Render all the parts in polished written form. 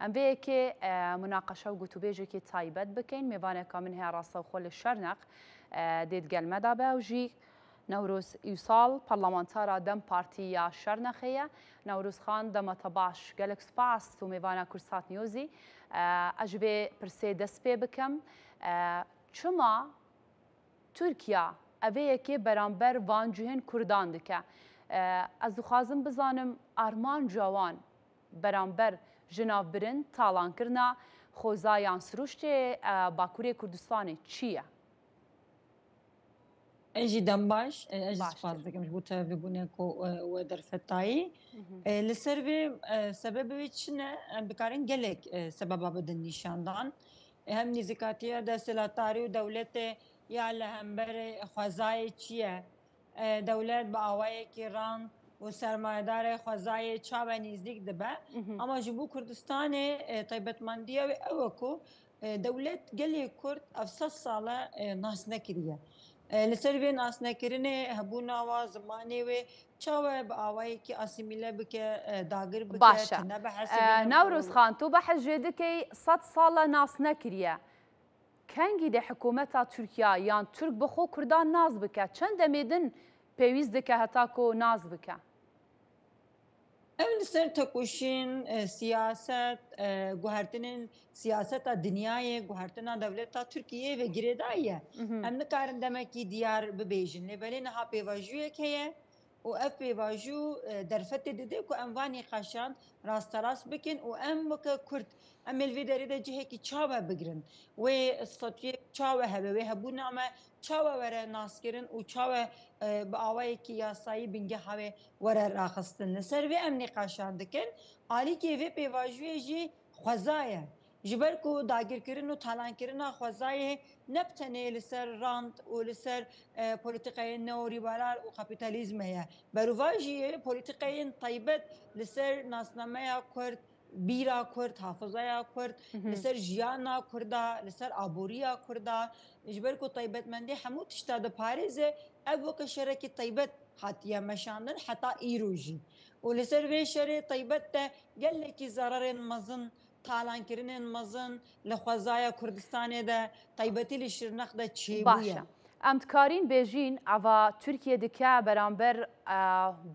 ام به که مناقشه و گوتوبیجی که تایبت بکن میوانه کامن هر راستا خول شرنق دید گل مدابه و جی نوروز یوسال پارلمانتارا دم پارتیا شرنخیه نوروز خان دم تباش گلکس پاست و میوانه کرسات نیوزی اجبه پرسه دست پی بکم چما ترکیه اوه که برانبر وان جهن کردان دکه از خوازم بزانم آرمان جوان برانبر جناف برن تالان کرنا خوزایان سروشت باکوری کردستانی چیه؟ اجي دمباش اجي سباز دكمش بوتا في بونيكو ودرفتاي لسرفي سبب ويتشنا بكارين جلك سبب بدن نشاندان هم نزكاتيا دا سلاتاري ودولته يا لهم بر خوازاي تشيه دولت باواي كيران وسرمایه‌دار خوازای چاو نزدیک دبه اما جبو کردستان طیبت مندیه و اوکو دولت گلی کرد افسد ساله ناس نکریه لسر وی ناس نکرینه هبونا و زمانی و چاو باوایی که اسیمیله بکه داگر بکه باشه نوروز خان تو بحث جدکی 100 ساله ناس نکریه کنگی ده حکومت ترکیه یان ترک بخو کردان ناز بکه چند دمیدن پیویز دکه هتا کو ناز بکه اول سر تکوشین سیاست گوهرتنین سیاست دنیای گوهرتنا دولت ترکیه و گریدایه ام نکارن دمکی دیار ببیجن لبلی نها پیواجویه که و اف پیواجو درفت دیده که اموانی قشان راست راست بکن و ام که کرد ام الویداری ده جهه کی چاوه بگرن و استاتوی چاوه هبه و هبون اما چاوه وره ناسکرن و چاوه با آوایی که یاسایی بینگه هاوه وره راخستن لسر و ام نقاشان دکن آلی که و پیواجوی جی خوزایه جبر کو داگر کردن و تالان کردن خوازای نبتنه لسر راند و لسر پولیتیکای نوریبالار و کپیتالیزمه بروواجی پولیتیکای طیبت لسر ناسنامه کرد بیرا کرد حافظه کرد لسر جیانا کردا لسر آبوریا کردا جبر کو طیبت مندی همو تشتاد پاریزه ابو کشرکی طیبت حتیه مشاندن حتی ایروجی و لسر وی شر طیبت قال لك ضرر مزن تالان کردن مزن لخوازای کردستان ده طیبتی لشرنخ ده چی باشه امتکارین بیجین اوا ترکیه دکه برانبر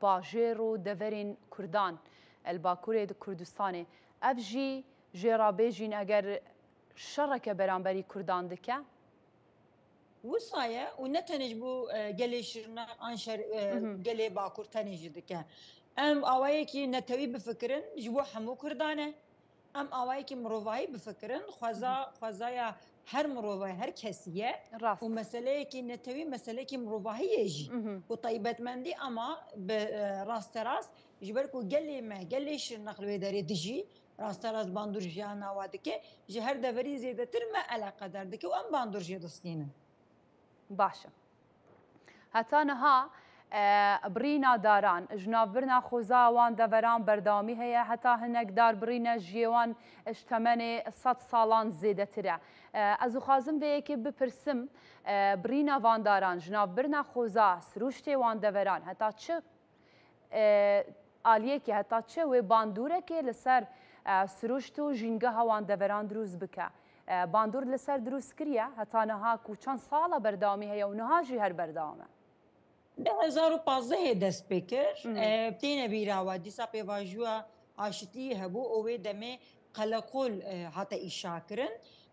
باجر و دورین کردان الباکوری کردستانی افجی جرا بیجین اگر شرک برانبری کردان دکه وصايا ونتنج بو قالي شرنخ انشر قالي باكور تنج دكه ام اوايكي نتوي بفكرن جبو حمو كردانه ام آوایی که مروایی بفکرن خوازایا هر مروایی هر کسیه و مسئله که نتوی مسئله که مروایی جی و طیبت مندی اما راست جبر کو گلی ما گلیش نقل داری دجی راست باندور جانا وادکه جهر دوری زیاده تر ما علاقه دردکه و ام باندور جدستینه باشه حتی نها برينا داران جناب برنا خوزا وان دوران بردامی هيا حتى هناك دار برينا جيوان اشتمني 100 سالان زيادة ترى ازو خازم به که بپرسم برينا وان داران جناب برنا خوزا سروشتي وان دوران حتى چه آلیه که حتى چه و باندوره که لسر سروشتو جنگه وان دوران دروز بکه باندور لسر دروز کریه حتى نها کو چند ساله بردامی هيا و نها جي هر بردامه 2015 دست بکر بتینه بیراوا دیسا پیواجوا آشتی هبو اوه دمه قلقول حتی ایشا کرن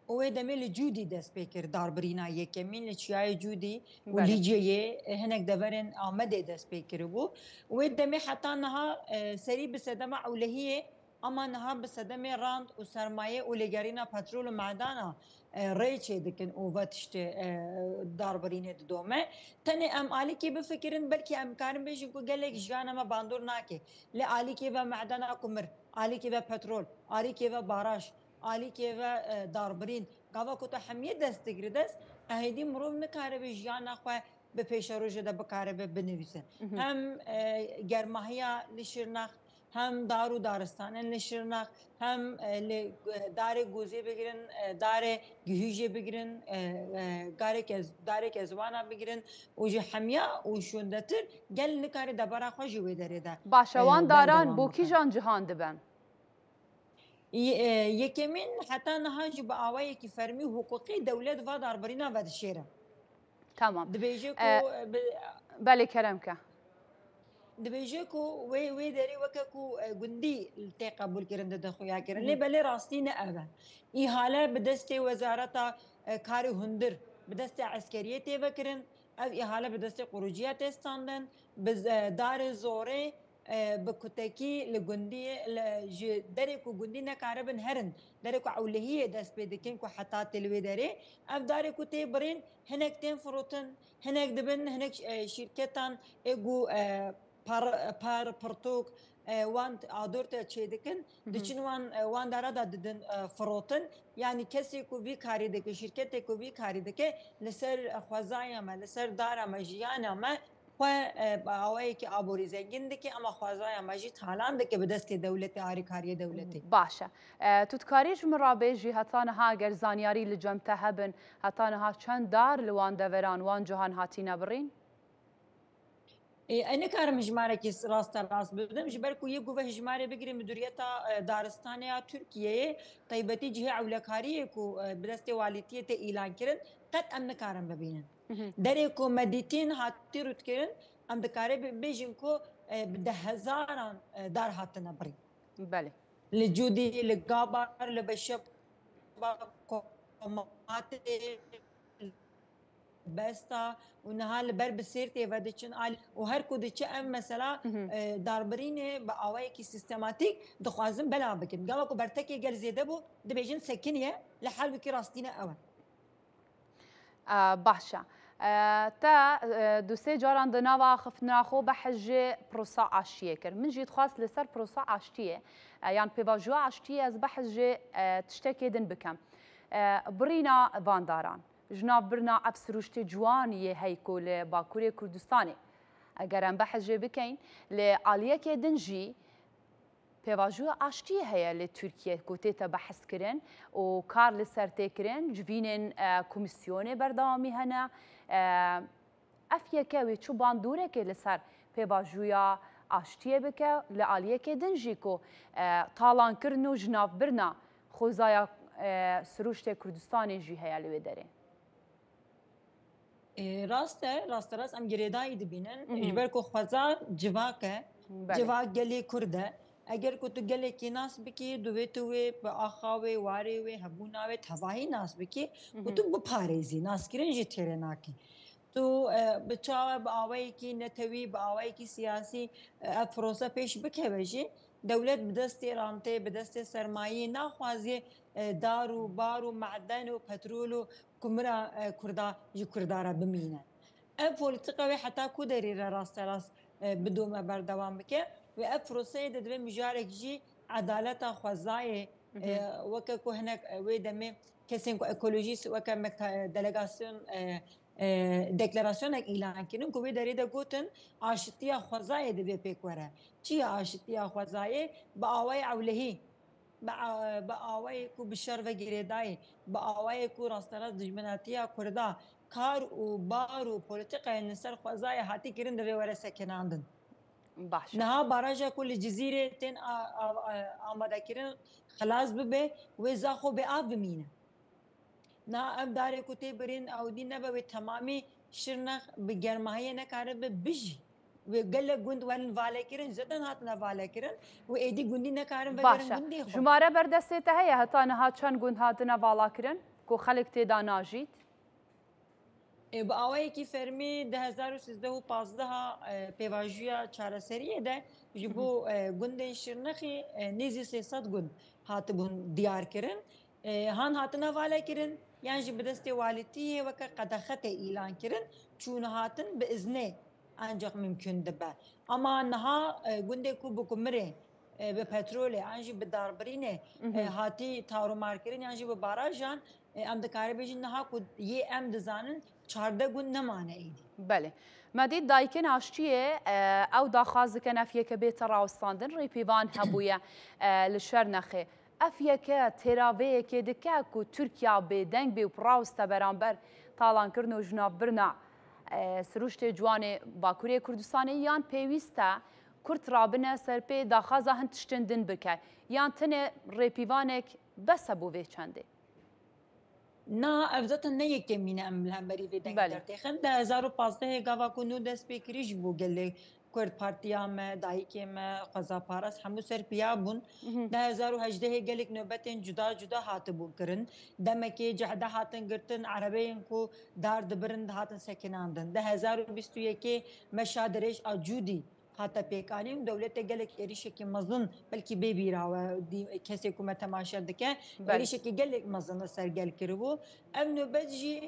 اوه دمه لجودی دست بکر داربرینا یکمین لچیای جودی و لیجیه هنک دورن آمده دست بکر بو اوه دمه حتی نها سری بسدم اولهیه اما نها بسدم راند و سرمایه و لگرینا پترول و معدانا ریچه دکن او واتشت داربرینه دومه تنه ام آلی که بفکرن بلکه امکان بیشن کو گلک جانا ما باندور ناکه لی آلی که و معدن کمر آلی که و پترول آلی که و باراش آلی که و داربرین قوا کتا همیه دست گردست اهدی مروف نکاره به جانا خواه به پیش روژه ده بکاره به بنویسن هم گرماهیا لشرناخ هم دارو دارستان لشرناخ هم دار گوزه بگیرن دار گهیجه بگیرن دار کزوانا بگیرن و جه همیا و شوندتر گل نکاره دبارا خوشی ویداره ده باشوان داران بو کی جان جهان دبن یەکێمین حتا نەهاجی بە ئاوایەکی فەرمی و حقوقی دەولەت وا داربەرینا ڤەدشێرە تمام دبێژێ بەێ کەرەمکە دبێژێک و وێ دەری وەکەک و گوندی تێ قبولکردن دەخۆیاکردن لێ بەلێ ڕاستی نەئەوە ئیهالە بەدەستی وەزارەتە کاری هوندر بەدەستی عسکەریە تێڤەکردن ئەو ئیهالە بەدەستی قوروجیە تێستاندن دارێ زۆرێ bi kutekî li gundiyê ji derê ku gundî nekare bin herin derê ku ewlehiyê dest pê dikin ku heta tê li wê derê ev darê ku tê birîn hinek tên firotin hinek dibin hinek şîrketan êgû par pirtûk wan ador te çê dikin diçin wan dara da didin firotin yanî kesê ku vî karî dike şîrketê ku vî karî dike li ser xwezaya me li ser dara me jiyana me ئەوەیەکی ئابووری زەنگیندێکی ئەمە خوازایە مەژی تالان دەکە بە دەستی دەولەتی ئاریکاریە دەولەتی باشە توتکاریش مڕابێژی هەتانەها گەر زانیاری لە جەمتە هەبن هەتانەها چەند دار لەوان دەڤێران وان جوهان هاتی نەبڕین نکارم ژمارێکی ڕاستە ڕاست بدەم ji ber ku yê guve hijmarê bigirî Müduriyeta Daristanê Tirkiyeyê taybetî cihê ewlekariyê ku bi destê walîtiyê tê îlan kirin qet em nikarin bibînin derê ku medîtîn hatî rûtkirin em dikarê bêjin ku bi de hezaran dar hatine birîn belê li Cûdî li Gabar li Beşep بستا و نهال بر بسیر تیوه دچن آل و هر کدی چه ام مثلا داربرینه با آوایی کی سیستماتیک دخوازم بلا بکن گاوا کو برتکی گل زیده بو دبیجن سکنیه لحال بکی راستینه اول باشا تا دوسێ جاران دناوا خفتناخۆ بە حەژێ پرۆسا ئاشتیە کرد من جیت خواست لەسەر پرۆسا ئاشتیە یان پێواژوە ئاشتیە ئەس بە حەژێ تشتێکێدن بکەم بڕینا ڤانداران ژناv birna ev siruştê ciwaniyê heyko li Bakurê Kurdistanê eger em behecê bikin lê aliyekê din jî pêvajoya aştiyê heye lê Tirkiye ku tê te behes kirin û kar li ser tê kirin civînên komîsyonê berdewamî hene ev yeke wê çû bandûrekê li ser pêvajoya aştiyê bike li aliyekê din jî ku talankirin û jinav birna xwezaya siruştê Kurdistanê jî heye li wê derê راست ام گریدایی دبینن اجبر کو خوازا جواکه جواک گلی کرده اگر کو تو گلی کی ناس بکی دوی توی با آخاوی واری وی هبوناوی تواهی ناس بکی و تو بپارێزی ناسکرین جی تیره ناکی تو بچاوه با آوائی کی نتوی با آوائی کی سیاسی افروسا پیش بکه بجی دولت بدست رانته بدست سرمایه ناخوازی دار و بار و معدن و پترول و کمرا کردا جی کردارا بمینه اف پولیتیکا و حتی کودری راست بدوم بردوام بکه و اف پروسه دوی مجارک جی عدالت خوازای وکه که هنک وی دمه کسی که اکولوژیست وکه دلگاسیون دکلاراسیون اعلان کردن که وی داری دا گوتن آشتیا خوازای دوی پیکوره چی آشتیا خوازای با آوای اولهی با آوای کو بشر و گریدای با آوای کو راستراست دجمناتیا کردا کار و بار و پولیتیکای نسر خوازای هاتی کردن دوی وره سکناندن باشه نها باراجا کل جزیره تن آماده کردن خلاص ببه و زاخو به آب بمینه نه اب داره کتی برین او دی نبه تمامی شرنخ به گرماهی نکاره به بجی و گل گوند ولن واله کردن زدن هات نواله کردن و ایدی گوندی نکارن و گرن گوندی خو جماره بردسته هیا هتا نها چند گوند هات نواله کردن کو خلق تیدا ناجید با آوایی که فرمی 2013 و 15 پیواژویا چارەسەریە ده جبو گوندên شirnexî nêzî 300 gund hatibûn diyar kirin han hatine vale kirin yan jî bi destê walîtiyê weke qedexetê îlan kirin çûne hatin bi iznê ancak mümkün dibe ama niha gundê ku bi kumirê bi petrolê an jî bi darbirînê hatî tawrûmar kirin yan jî bi barajan em dikarî bêjin niha ku yê em dizanin çarde gund nemane îdî بله مدید دایکن آشتیه او داخواز کن افیه که بیت راوستاندن ری پیوان هبویه لشر نخه افیه که تراویه که دکه که ترکیه بیدنگ بی و پراوست برانبر تالان کرن و جناب برنا سروشت جوان باکوری کردستانی یان پیوسته کورت رابنه سرپی داخوازا هن تشتندن بکه یان تنه ریپیوانک بس بو وی چنده نا افزتا نه یکی مینه ام هنبری وی دنگ بله. درتیخن 2015 گاوا کنو دست پیکریش بو گله کرد پارتیا ما دایکی ما قضا پارس همو سر پیا بون 2018 گلک نوبتین جدا جدا هات بو کرن دمکی جهده هاتن گرتن عربین کو دار دبرن هاتن سکناندن 2021 مشادرش اجودی هاتا پیکانیم دولت گلک ایریشه که مزن بلکی بیراوه کسی که ما تماشا دکه ایریشه که گلک مزن سرگل کربو ام نوبت جی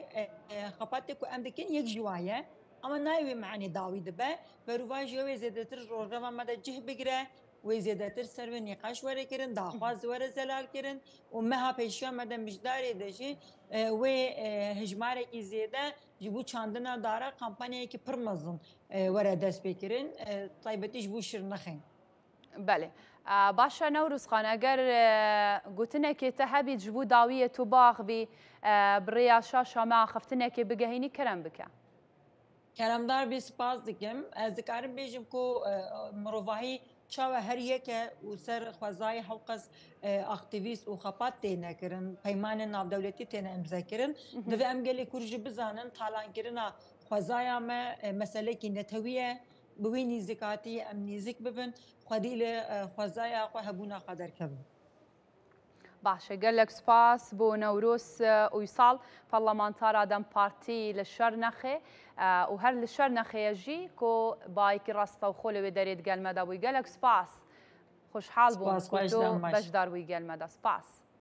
خپاتی کو ام دکن یک جوایه اما نایوی معنی داوی دبه بروای جوی زیادتر روزنامه مده جه بگیره و زیادتر سر و نقاش وره کرن داخواز وره زلال کرن و مها پیشیا مده مجداری داشی و هجماره کی زیاده جبو چاندنا داره کمپانیایی که پرمزن وره دست بکرین طایبتیش بو شر نخین بله باشا نوروز خان اگر گوتنه که تهبی جبو داویه تو باغ بی بریا شاشا ما خفتنه که بگهینی کرم بکه کرمدار بی سپاس دکم از دکارم بیجم کو مروفاهی چاوه هر یکه و سر خوازای حوقس اکتیویست و خپات تینه کرن پیمان ناو دولتی تینه امضا کرن دوی ام گلی کرج بزانن تالان کرنا خوازای ما مسئله کی نتویه بوی نزدیکاتی ام نزدیک ببن خدیل خوازای خو هبونا قدر کبن باشه قال لك سباس بو نوروس ويصال برلمانتار دم بارتي للشرنخي وهر للشرنخي يجي كو بايك راستا وخولي ودريد قال مدى ويقال لك سباس خوش حال بون سپاس خوش دم باش دار ويقال مدى سباس